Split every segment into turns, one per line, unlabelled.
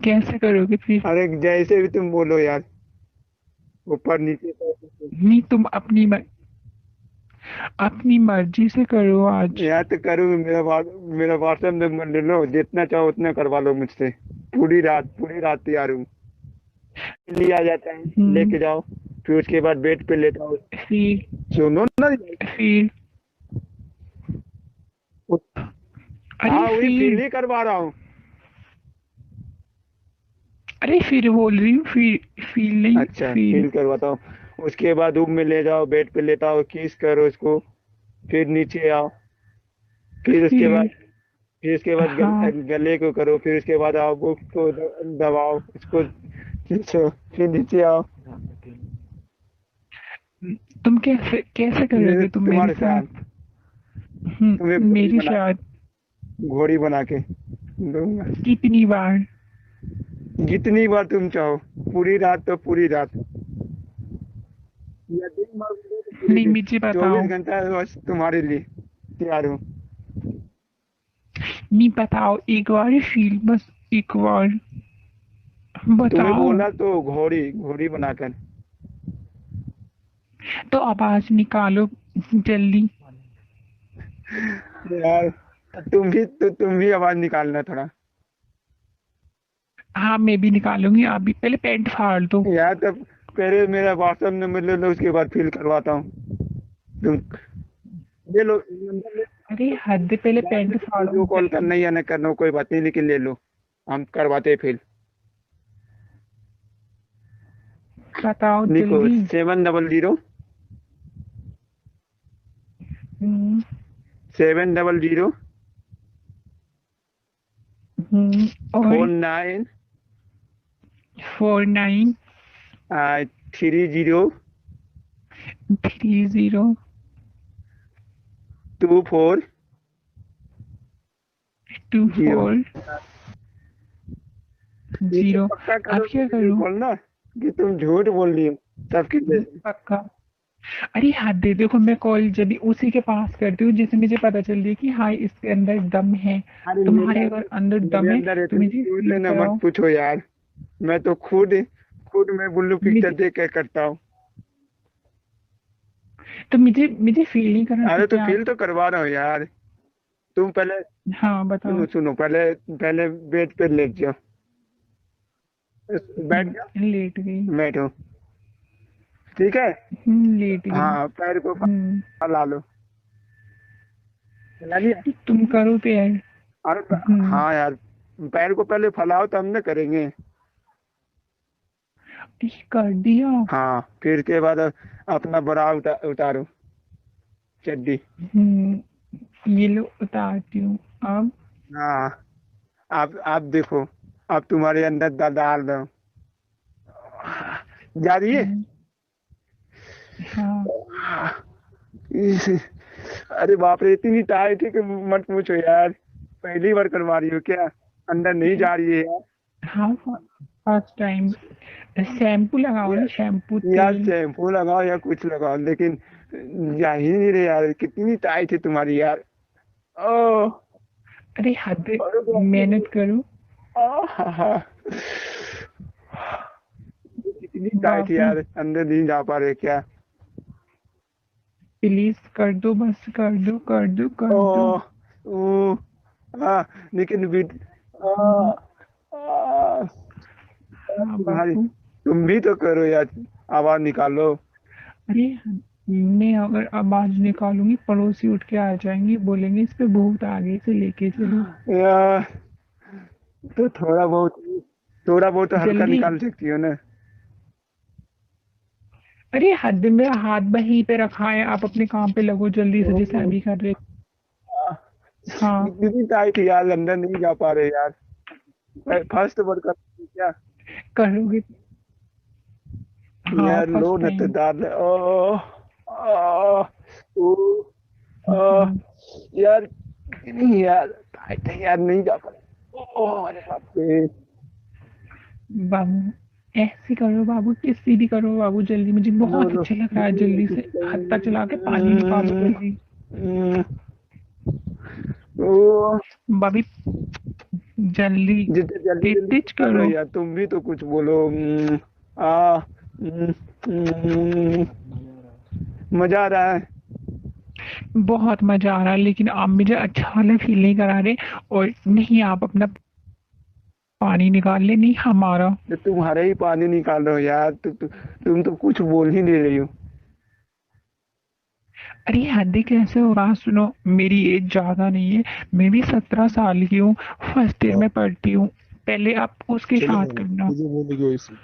कैसे करोगे फिर?
अरे जैसे भी तुम बोलो यार, ऊपर नीचे तो।
नहीं, तुम अपनी मर्जी से करो आज।
यार तो करूँ, मेरा व्हाट्सएप नंबर ले लो, जितना चाहो उतना करवा लो मुझसे। पूरी रात तैयार हूँ। लिया जाता है,
हम्म।
लेके जाओ। फिर उसके बाद बेड पे लेटा हूँ।
फिर
सुनो ना।
फिर अरे
हाँ, वही फील
फिर
ही करवा रहा हूँ।
अरे फिर बोल रही हूँ, फिर फील नहीं,
अच्छा,
फील।
फील करवाता हूँ। उसके बाद रूम में ले जाओ, बेड पे लेटा हो, किस करो उसको। फिर नीचे आओ। फिर उसके बाद
फिर
फिर उसके बाद
हाँ।
गले को करो। फिर उसके बाद आओ, बुक को दबाओ उसको। खींचो। फिर नीचे आओ।
तुम कैसे कैसे करोगे तुम मेरे
तुम्हारे
साथ?
साथ तुम्हें
मेरे साथ
घोड़ी बना के दूंगा।
कितनी बार?
जितनी बार तुम चाहो। पूरी रात तो पूरी रात, या दिन भर बोलो तो पूरे
नहीं,
दिन।
मुझे बताओ।
24 घंटा बस तुम्हारे लिए तैयार हूँ।
नहीं, बताओ एक बार फील, बस एक बार
तुम्हें
बताओ।
बोला तो घोड़ी घोड़ी बनाकर।
तो आवाज निकालो जल्दी।
यार, तुम भी आवाज निकालना थोड़ा।
हाँ, मैं भी निकालूंगी, आप भी पहले पैंट फाड़ दो।
यार तब पहले मेरा व्हाट्सएप नंबर ले लो, उसके बाद फिल करवाता हूँ। तुम ले लो नंबर ले।
अरे हद, पहले
बाद में
पैंट फाड़ो
वीडियो कॉल
जल्दी।
करना या न करना कोई बात नहीं, लेकिन ले लो। हम करवाते फिल।
बताओ
लिखो
जल्दी।
700
हम्म।
700
और
49
49
30
30
24 0।
24
ये तो
0।
पक्का
अब
करोगे,
क्या
नहीं
करूँ?
बोलना कि तुम झूठ बोल रही हो सबके लिए।
पक्का। अरे हद दे, देखो मैं कॉल जब भी उसी के पास करती हूँ जिसे मुझे पता चल रही है कि हाँ इसके अंदर दम है।
अरे
तुम्हारे अगर अंदर दम
मेरे
है
अंदर
तो
इतनी
मुझे
झूठ है
फील
ना, मत
कराओ।
पूछो यार। मैं तो खुद मैं बुल्लू पिक्चर
मुझे
देख कर करता हूँ।
तो मुझे फील नहीं करा
अरे तो
सकते आप?
फील तो करवा रहा हूँ यार। तुम पहले
हाँ बताओ।
सुनो सुनो, पहले पहले बेड पे लेट जाओ। बैठ जाओ।
लेट गई।
बैठो। ठीक है।
लेट गई।
हाँ, पैर को
हम्म।
फैला लो। फैला लिया।
तुम करो तो यार।
अरे
हम्म।
हाँ यार, पैर को पहले फैलाओ तब ना करेंगे।
ये कर दिया।
हाँ, फिर के बाद अपना बरा उतारो, चड्डी।
ये लो उतारती हूँ अब।
हाँ, आप देखो। आप तुम्हारे अंदर डाल दो। जा रही है।
हम्म, हाँ।
अरे बाप रे, इतनी टाइट है कि मत पूछो यार। पहली बार करवा रही हो क्या? अंदर नहीं जा रही है यार।
हाँ, फर्स्ट टाइम। शैम्पू लगाओ ना, शैम्पू
यार
तेल।
शैम्पू लगाओ या कुछ लगाओ, लेकिन जा ही नहीं रहे यार। कितनी टाइट है तुम्हारी यार। ओ।
अरे हद,
अरे बाप रे।
मेहनत करो
आहा, कितनी टाइट है
बाबू।
यार, अंदर नहीं जा पा रहे क्या?
प्लीज कर दो, बस कर दो, कर दो,
ओ।
कर दो।
ओ। हाँ, लेकिन भी
हम्म,
आ,
हाँ
तुम्हारी
बाबू।
तुम भी तो करो यार, आवाज निकालो।
अरे मैं अगर आवाज निकालूंगी पड़ोसी उठ के आ जाएंगे, बोलेंगे इस पे भूत आगे से लेके चलो।
यार तो थोड़ा बहुत तो हल्का
जल्दी।
निकाल सकती हो ना।
अरे हद, मेरा हाथ वहीं पे रखा है, आप अपने काम पे लगो जल्दी से, जैसे
ओ,
अभी कर रहे। हाँ।
इतनी टाइट है यार, अंदर नहीं जा पा रहे यार। फर्स्ट बार कर क्या?
करोगे? हाँ,
यार लो
फर्स्ट
न तो
टाइम।
डाल। ओ। ओ। ओ। ओ। यार नहीं यार, टाइट है यार, नहीं जा पा रहे। ओ अरे बाप रे।
बाबू ऐसे करो बाबू, किसी भी करो बाबू, जल्दी, मुझे
लो
बहुत
लो
अच्छा लग रहा है,
नहीं,
जल्दी से हत्ता चला के पानी निकालो जल्दी।
ओ।
भाभी जल्दी
जितने जल्दी
तेज
जल्दी
तेज
निकाल लो
करो।
यार, तुम भी तो कुछ बोलो। आ मजा आ रहा है।
बहुत मजा आ रहा है, लेकिन आप मुझे अच्छा वाला फील नहीं करा रहे। और नहीं, आप अपना पानी निकाल ले, नहीं हमारा।
तो तुम्हारे ही पानी निकाल रहे हो यार, तुम तो कुछ बोल ही नहीं रही हो।
अरे हद कैसे हो रहा, सुनो, मेरी एज ज्यादा नहीं है। मैं भी 17 साल की हूँ। फर्स्ट ईयर
हाँ,
में पढ़ती हूँ। पहले आप उसके
चलेगा
साथ
ना,
करना।
मुझे बोलेगी वैसे।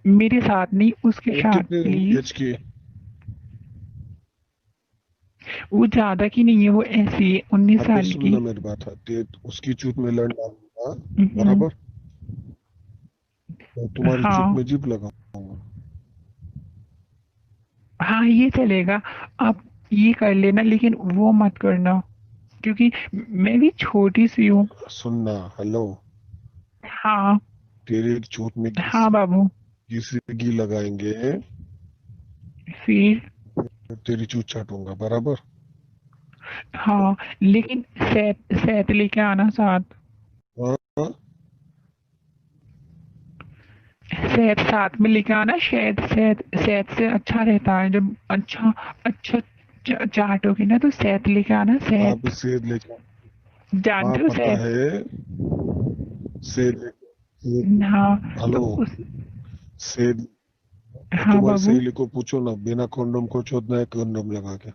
मेरे साथ नहीं, उसके
वो
साथ
कितने
प्लीज।
एच की है?
वो ज्यादा की नहीं है, वो ऐसी है, 19
अबे
साल
सुन
की।
ना मेरी बात है, उसकी चूत में लड़ डालूंगा।
हम्म,
बराबर। तो तुम्हारी चूत
हाँ
में जीप लगाऊंगा।
हाँ, ये चलेगा। आप ये कर लेना, लेकिन वो मत करना, क्योंकि मैं भी छोटी सी हूँ।
सुनना, हेलो।
हाँ
तेरे चूत में
हाँ बाबू।
घिसी घी लगाएंगे,
फिर
फिर तेरी चूत चाटूंगा, बराबर।
हाँ, लेकिन सेट सेट लेके आना साथ।
हाँ हाँ?
सेट साथ में लेके आना, शायद सेट सेट से अच्छा रहता है जब अच्छा अच्छा चाटोगे ना, तो सेट लेके आना,
हाँ, अभी
सेट।
सेब लेके। हाँ
जानते हो
पता
सेट?
है। सेब
हाँ तो
हेलो।
उस
सेब।
हाँ
तुम्हारी
बाबू।
सहेली को पूछो ना, बिना कंडोम को चोदना है कंडोम लगा के?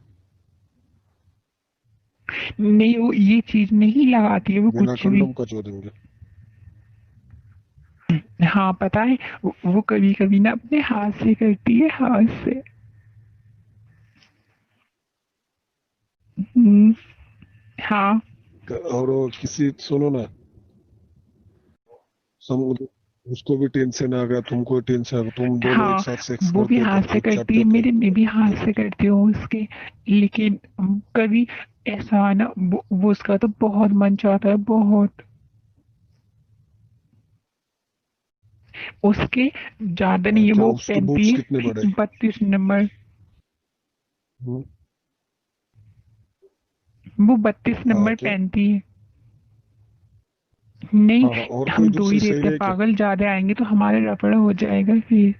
नहीं, वो ये चीज नहीं लगाती है वो
बिना
कुछ भी।
कंडोम का चोदेंगे।
हाँ पता है, वो कभी कभी ना अपने हाथ से करती है, हाथ से। हम्म, हाँ।
और वो किसी सुनो ना, समुद्र, उसको भी टेंशन आ गया, तुमको टेंशन आ गया, तुम दोनों एक
हाँ,
साथ सेक्स
वो भी
करते
हाथ
थे,
से
एक
करती है
चैप्टर
मेरे,
करते
मैं भी हाथ
थे।
से करती हूँ उसके। लेकिन कभी ऐसा है ना, वो उसका तो बहुत मन चाहता है, बहुत। उसके ज्यादा नहीं है,
क्या
वो
उसके
पहनती
बूट्स कितने
है
बड़े?
32 नंबर।
हम्म,
वो 32 नंबर
क्या?
पहनती है। नहीं,
हाँ हाँ, और कोई
हम दो ही
दूसरी
रहते
सहेली
हैं
है क्या?
पागल, ज्यादा आएंगे तो हमारे रफड़ा हो जाएगा फिर।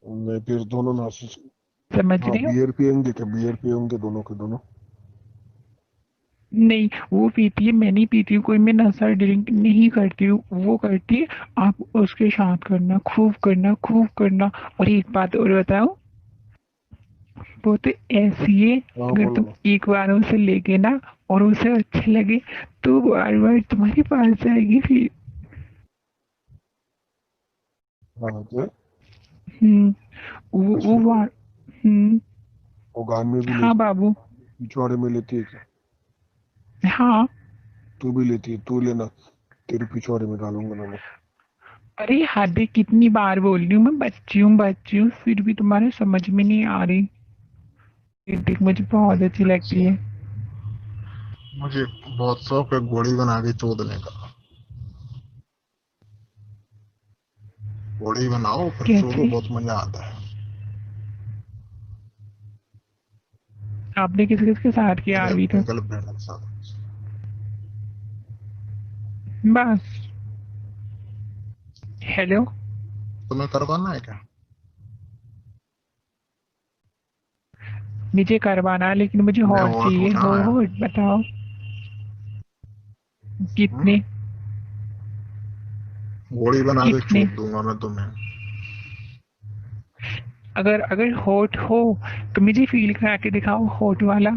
मैं फिर दोनों ना।
समझ
हाँ,
रहे हो?
बियर पियेंगे क्या? बियर पियेंगे दोनों के दोनों।
नहीं, वो पीती है, मैं नहीं पीती हूँ, कोई मैं नशा ड्रिंक नहीं करती हूँ, वो करती है। आप उसके साथ करना, खूब करना, खूब करना। और एक बात और बताओ, वो तो ऐसी है,
हाँ
अगर
बोलो
तुम
ना।
एक बार उसे लेके ना, और उसे अच्छे लगे, तो बार बार तुम्हारे पास आएगी फिर।
हाँ क्या?
हम्म, वो
सुनो,
बार। हम्म,
वो गान में भी
हाँ
लेती है,
बाबू।
पिछवाड़े में लेती है क्या?
हाँ।
तू भी लेती है, तू लेना। तेरे पिछवाड़े में डालूंगा ना मैं।
अरे हद है, कितनी बार बोल रही हूँ, मैं बच्ची हूँ, बच्ची हूँ, फिर भी तुम्हारे समझ में नहीं आ रही। ये देख, मुझे बहुत अच्छी लगती है।
मुझे बहुत शौक है घोड़ी बना के चोदने का। घोड़ी बनाओ फिर चोदो,
कैसे?
बहुत मजा आता है।
आपने किस किस के साथ किया
मेरे
अभी
अपने
तक?
गर्लफ्रेंड के साथ।
बस। हेलो।
तुम्हें करवाना है क्या?
मुझे करवाना है, लेकिन मुझे
मैं
हॉट
बहुत
चाहिए,
उठा
हो
है।
हॉट बताओ।
हम्म?
कितने?
घोड़ी बना के
कितने?
चोद दूंगा मैं तुम्हें।
अगर अगर हॉट हो तो मुझे फील करा के दिखाओ, हॉट वाला।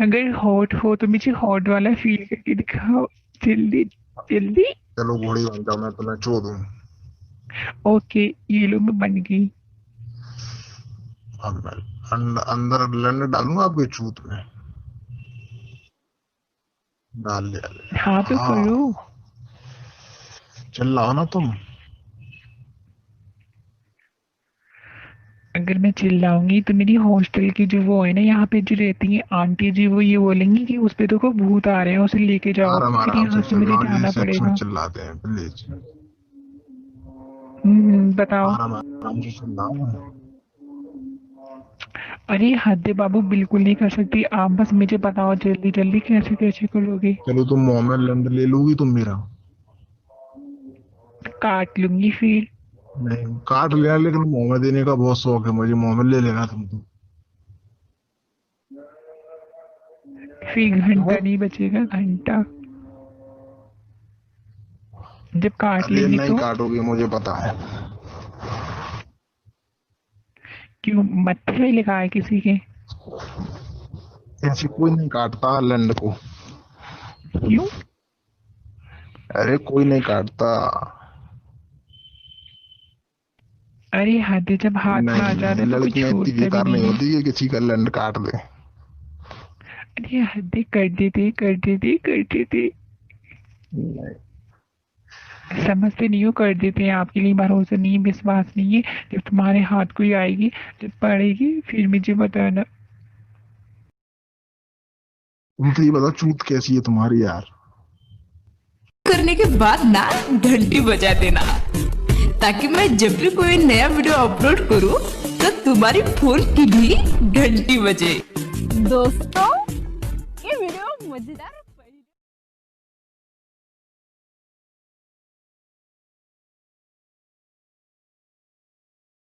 अगर हॉट हो तो मुझे हॉट वाला फील करके दिखाओ, जल्दी जल्दी।
चलो घोड़ी बन जाओ, मैं तुम्हें चोदूं।
ओके, ये लो, मैं बन गई।
अब मैं अंदर लंड डालूंगा आपके चूत में। डाल दिया।
हाँ तो
हाँ,
करो।
चिल्लाओ ना तुम।
अगर मैं चिल्लाऊंगी तो मेरी हॉस्टल की जो वो है ना, यहाँ पे जो रहती है आंटी जी, वो ये बोलेंगी कि उस पे तो को भूत आ रहे हैं, उसे लेके जाओ,
आराम
फिर
आराम
यहाँ
से
से मुझे
चिल्लाओ, ये
जाना
सेक्स में
पड़ेगा।
चिल्लाते हैं प्लीज।
बताओ।
आराम आराम से चिल्लाओ।
अरे हद है बाबू, बिल्कुल नहीं कर सकती। आप बस मुझे बताओ जल्दी जल्दी कैसे कैसे करोगे।
चलो तुम मुंह में लंड ले लोगी तुम मेरा?
काट लूंगी फिर।
नहीं काट लिया, लेकिन मुंह में देने का बहुत शौक है मुझे, मुंह में ले लेना तुम तो।
फिर घंटा
क्यों?
नहीं बचेगा, घंटा जब काट
अरे
लेंगे
नहीं
तो।
काटोगे मुझे पता है।
क्यों, मत्थे लिखा है किसी के?
ऐसे कोई नहीं काटता लंड को।
क्यों?
अरे कोई नहीं काटता।
अरे हद है, जब हाथ में आ जाता
नहीं,
है तो कोई
लड़कियां इतनी
छोड़ता भी
बेकार नहीं
नहीं है।
होती कि किसी का लंड काट दे।
अरे हद है, कर देते कर देते कर देते।
नहीं।
समझते नहीं हो, कर देते हैं। आपके लिए भरोसा नहीं है, विश्वास नहीं है। जब तुम्हारे हाथ कोई आएगी, जब पड़ेगी, फिर मुझे बताना।
तुम तो ये बताओ चूत कैसी है तुम्हारी यार।
करने के बाद ना घंटी बजा देना, ताकि मैं जब भी कोई नया वीडियो अपलोड करूं तो तुम्हारी फोन की भी घंटी बजे।
दोस्तों, ये वीडियो मजेदार